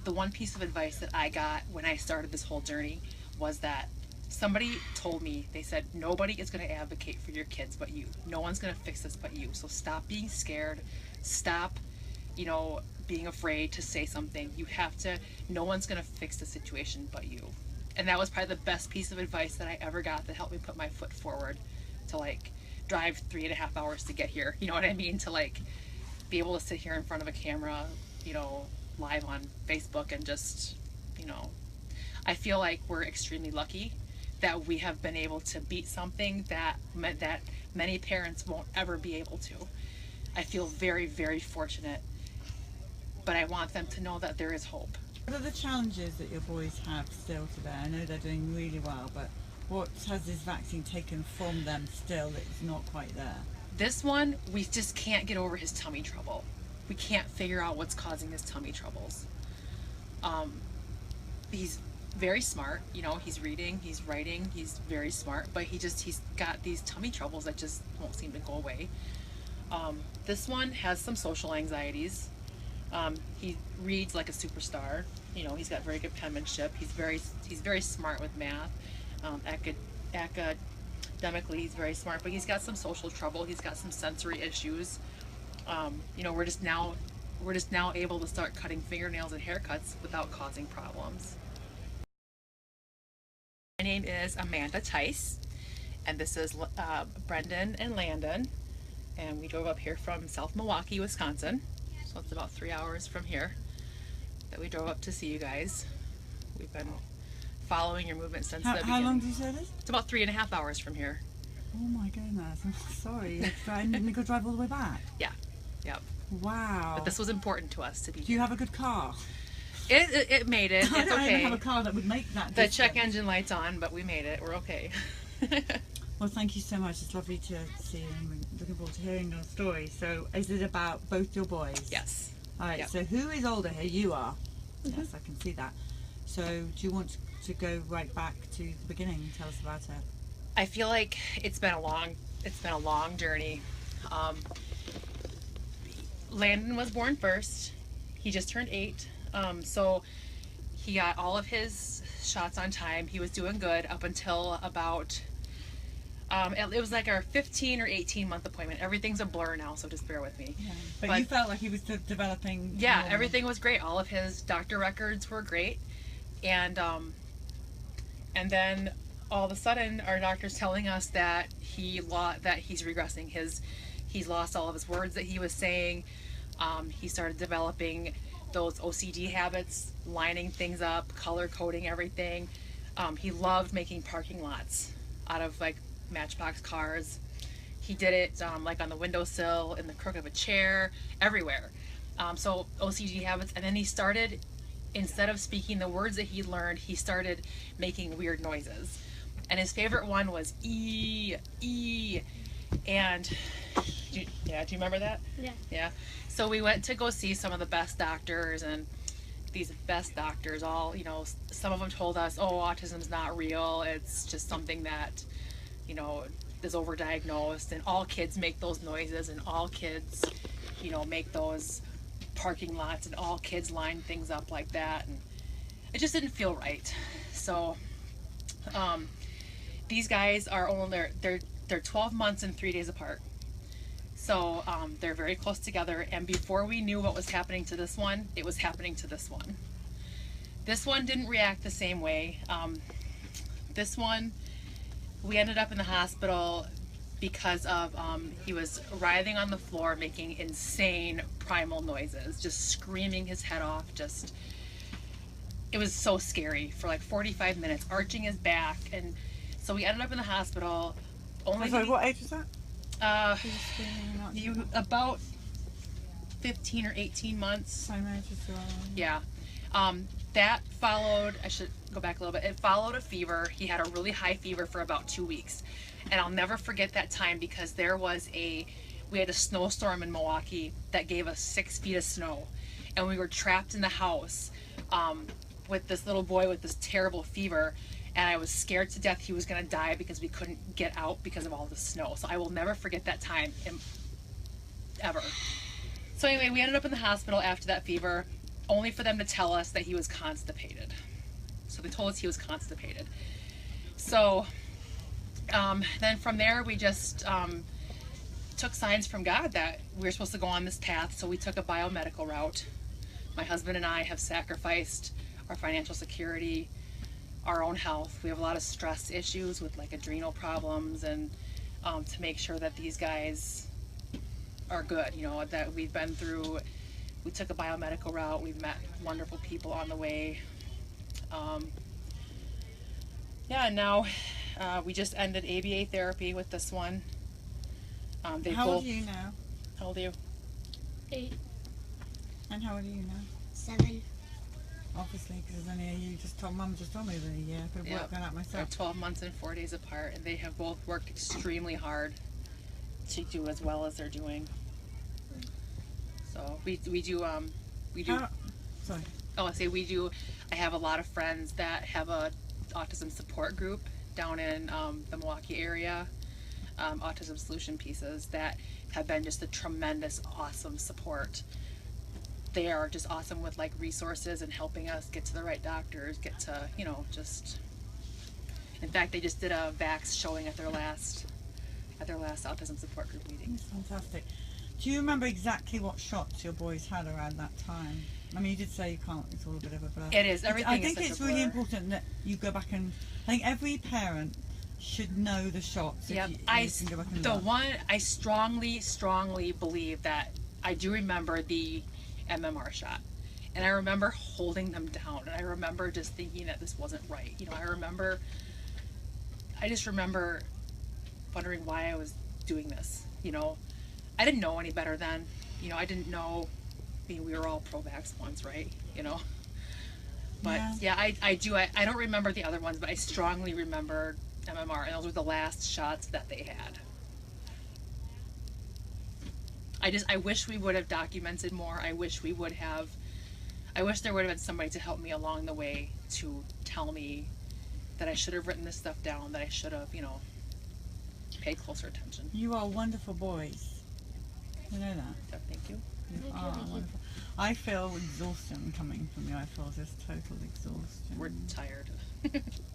the one piece of advice that I got when I started this whole journey was that somebody told me, they said, nobody is going to advocate for your kids but you. No one's going to fix this but you. So stop being scared. Stop, being afraid to say something. You have to, no one's going to fix the situation but you. And that was probably the best piece of advice that I ever got that helped me put my foot forward to drive 3.5 hours to get here. You know what I mean? To be able to sit here in front of a camera, live on Facebook and just, I feel like we're extremely lucky that we have been able to beat something that many parents won't ever be able to. I feel very, very fortunate, but I want them to know that there is hope. What are the challenges that your boys have still today? I know they're doing really well, but what has this vaccine taken from them still that's not quite there? This one, we just can't get over his tummy trouble. We can't figure out what's causing his tummy troubles. He's very smart, he's reading, he's writing, he's very smart, but he's got these tummy troubles that just won't seem to go away. This one has some social anxieties. He reads like a superstar. He's got very good penmanship. He's very smart with math. Academically, he's very smart, but he's got some social trouble. He's got some sensory issues. We're just now able to start cutting fingernails and haircuts without causing problems. My name is Amanda Tice, and this is Brendan and Landon, and we drove up here from South Milwaukee, Wisconsin. So it's about 3 hours from here that we drove up to see you guys. We've been following your movement since the beginning. How long did you say this? It's about 3.5 hours from here. Oh my goodness, I'm sorry. And you could drive all the way back? Yeah, yep. Wow. But this was important to us to be. Do you have a good car? It made it. It's I don't okay. even have a car that would make that The distance. check engine light's on, but we made it. We're okay. Well, thank you so much. It's lovely to see you, and we're looking forward to hearing your story. So, is it about both your boys? Yes. All right, Yep. so who is older here? You are. Yes, I can see that. So, do you want to go right back to the beginning? Tell us about it. I feel like it's been a long journey. Landon was born first. He just turned 8. So he got all of his shots on time. He was doing good up until about it was like our 15 or 18 month appointment. Everything's a blur now, so just bear with me. Yeah. But you felt like he was developing. Yeah, normal. everything was great. All of his doctor records were great, and then all of a sudden, our doctor's telling us that he's regressing. He's lost all of his words that he was saying. He started developing those OCD habits, lining things up, color coding everything. He loved making parking lots out of Matchbox cars. He did it on the windowsill, in the crook of a chair, everywhere. So OCD habits, and then he started, instead of speaking the words that he learned, he started making weird noises. And his favorite one was E, and do you remember that? Yeah. Yeah. So we went to go see some of the best doctors, and these best doctors all, some of them told us, oh, autism's not real. It's just something that, is overdiagnosed, and all kids make those noises, and all kids, make those parking lots, and all kids line things up like that. And it just didn't feel right. So, these guys are they're 12 months and 3 days apart. So they're very close together, and before we knew what was happening to this one, it was happening to this one. This one didn't react the same way. This one, we ended up in the hospital because of he was writhing on the floor, making insane primal noises, just screaming his head off. It was so scary for 45 minutes, arching his back, and so we ended up in the hospital. Sorry, what age was that? You about 15 or 18 months. Same age as well. Yeah. That followed, I should go back a little bit, it followed a fever. He had a really high fever for about 2 weeks. And I'll never forget that time because we had a snowstorm in Milwaukee that gave us 6 feet of snow. And we were trapped in the house with this little boy with this terrible fever. And I was scared to death he was going to die because we couldn't get out because of all the snow. So I will never forget that time, ever. So anyway, we ended up in the hospital after that fever. only for them to tell us that he was constipated. So they told us he was constipated. So then from there, we just took signs from God that we were supposed to go on this path. So we took a biomedical route. My husband and I have sacrificed our financial security, our own health. We have a lot of stress issues with like adrenal problems, and to make sure that these guys are good, you know, that we've been through. We took a biomedical route. We've met wonderful people on the way. Yeah, and now we just ended ABA therapy with this one. How old are you now? How old are you? 8, And how old are you now? 7. Obviously, because Mum just told me that a year. I could have Yeah. worked that out They're myself. 12 months and 4 days apart, and they have both worked extremely hard to do as well as they're doing. So we do. Sorry. Oh, I have a lot of friends that have a autism support group down in the Milwaukee area, Autism Solution Pieces, that have been just a tremendous, awesome support. They are just awesome with like resources and helping us get to the right doctors, get to, you know, just. In fact, they just did a VAX showing at their last autism support group meeting. That's fantastic. Do you remember exactly what shots your boys had around that time? I mean, you did say you can't. It's all a bit of a blur. It is. Everything I is think such it's a really blur. important that you go back and. I think every parent should know the shots. Yep. You can go back and The look. one I strongly believe that I do remember the MMR shot, and I remember holding them down, and I remember just thinking that this wasn't right. You know, I just remember wondering why I was doing this. You know, I didn't know any better then. You know, I didn't know. I mean, we were all pro-vax once, right? You know. But yeah, I do. I don't remember the other ones, but I strongly remember MMR, and those were the last shots that they had. I wish we would have documented more. I wish there would have been somebody to help me along the way to tell me that I should have written this stuff down, that I should have, you know, paid closer attention. You are wonderful boys. You know that. So, thank you. You Thank you, are thank you. wonderful. I feel exhaustion coming from you. I feel just total exhaustion. We're tired.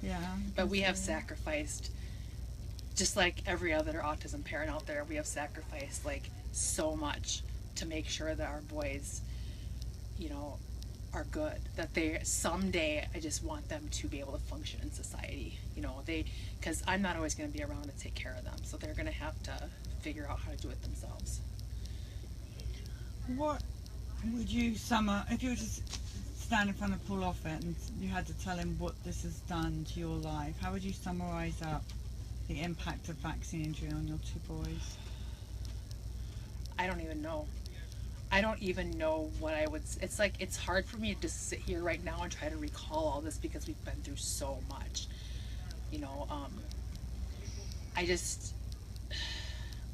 Yeah. But we have so. sacrificed, just like every other autism parent out there, we have sacrificed like so much to make sure that our boys, you know, are good. That they someday, I just want them to be able to function in society. You know, because I'm not always going to be around to take care of them, so they're going to have to figure out how to do it themselves. What would you if you were to stand in front of Paul Offit and you had to tell him what this has done to your life, how would you summarise up the impact of vaccine injury on your 2 boys? I don't even know. I don't even know what I would. It's like it's hard for me to sit here right now and try to recall all this because we've been through so much. You know,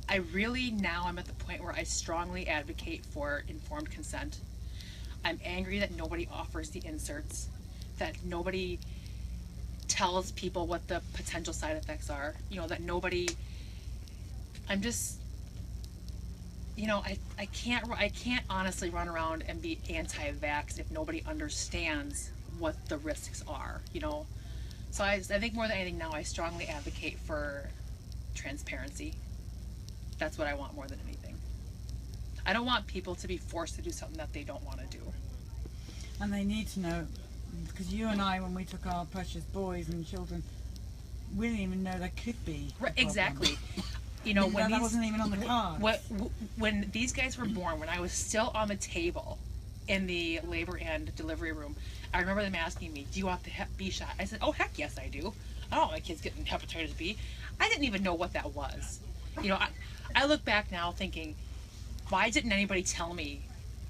I really now I'm at the point where I strongly advocate for informed consent. I'm angry that nobody offers the inserts, that nobody tells people what the potential side effects are. You know, that nobody. I'm just. You know, I can't honestly run around and be anti-vax if nobody understands what the risks are, you know. So I think more than anything now, I strongly advocate for transparency. That's what I want more than anything. I don't want people to be forced to do something that they don't want to do. And they need to know, because you and I, when we took our precious boys and children, we didn't even know there could be a Right, problem. exactly. You know, when that wasn't even on the cards. When these guys were born, when I was still on the table in the labor and delivery room, I remember them asking me, "Do you want the Hep B shot?" I said, "Oh heck yes, I do. I don't want my kids getting hepatitis B." I didn't even know what that was. You know, I look back now thinking, why didn't anybody tell me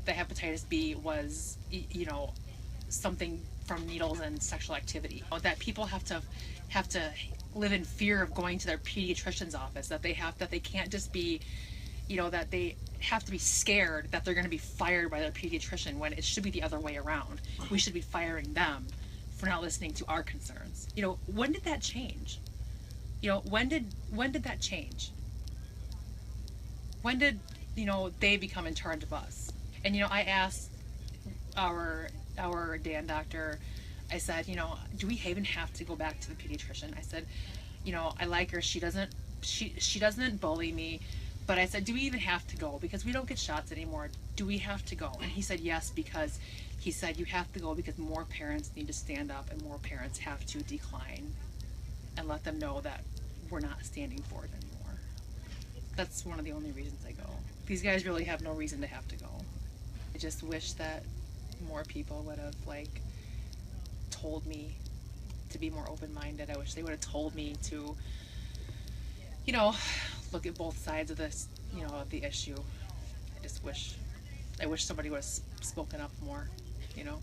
that hepatitis B was, you know, something from needles and sexual activity? That people have to live in fear of going to their pediatrician's office, that they can't just be, you know, that they have to be scared that they're going to be fired by their pediatrician, when it should be the other way around. We should be firing them for not listening to our concerns. You know, when did that change? You know, when did that change? When did, you know, they become in charge of us? And, you know, I asked our Dan doctor, I said, you know, do we even have to go back to the pediatrician? I said, you know, I like her. She doesn't bully me. But I said, do we even have to go? Because we don't get shots anymore. Do we have to go? And he said yes, because he said you have to go because more parents need to stand up and more parents have to decline and let them know that we're not standing for it anymore. That's one of the only reasons I go. These guys really have no reason to have to go. I just wish that more people would have like told me to be more open-minded. I wish they would have told me to, you know, look at both sides of this, you know, of the issue. I wish somebody would have spoken up more, you know.